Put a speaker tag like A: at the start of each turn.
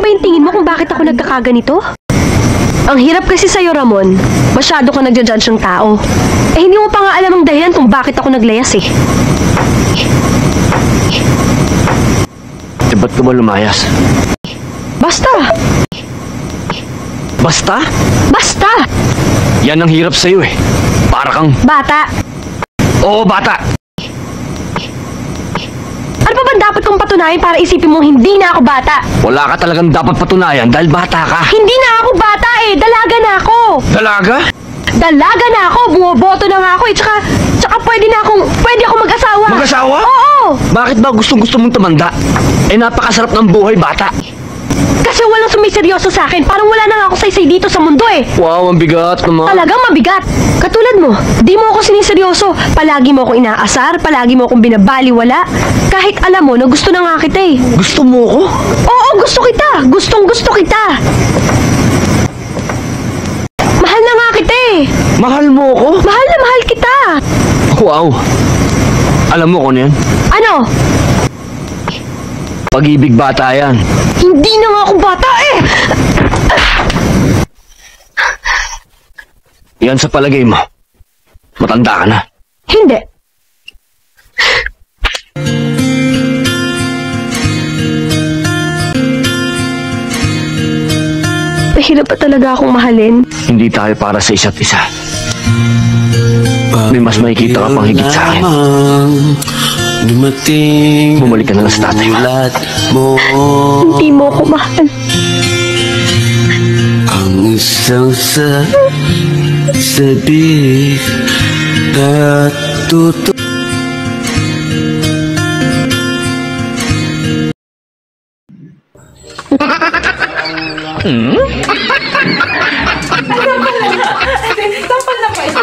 A: lang ba yung tingin mo kung bakit ako nagkakaganito? Ang hirap kasi sa'yo, Ramon. Masyado ka nagja-judge ng tao. Eh, hindi mo pa nga alam ang dahilan kung bakit ako naglayas eh.
B: Eh, ba't ka ba lumayas?
A: Basta!
B: Basta?
A: Basta!
B: Yan ang hirap sa'yo eh. Para kang...
A: Bata!
B: Oo, bata!
A: Ano pa ba dapat kong patunayan para isipin mo hindi na ako bata?
B: Wala ka talagang dapat patunayan dahil bata ka.
A: Hindi na ako bata eh! Dalaga na ako!
B: Dalaga?
A: Dalaga na ako! Bumoboto na nga ako eh! Tsaka pwede akong mag-asawa!
B: Mag-asawa?
A: Oo!
B: Bakit ba gustong-gusto mong tumanda? Eh, napakasarap ng buhay, bata.
A: Kasi walang sumiseryoso sa akin. Parang wala na nga ako saysay dito sa mundo eh.
B: Wow, ang bigat naman.
A: Talagang mabigat. Katulad mo, di mo ako siniseryoso. Palagi mo akong inaasar, palagi mo akong binabaliwala. Kahit alam mo na gusto na nga kita eh.
B: Gusto mo ko?
A: Oo, gusto kita. Gustong-gusto kita. Mahal na nga kita eh.
B: Mahal mo ko?
A: Mahal na mahal kita.
B: Wow. Alam mo ko yan?
A: Ano?
B: Pag-ibig bata yan.
A: Hindi na nga ako bata eh.
B: Yan sa palagay mo. Matanda ka na.
A: Hindi. Mahirap pa talaga akong mahalin.
B: Hindi tayo para sa isa't isa. May mas makikita ka pang higit sa akin. Bumalik ka na lang sa tatay mo.
A: Hindi mo ako mahal.
C: Ang isang sabi na totoo.
D: Sampal na pa ito.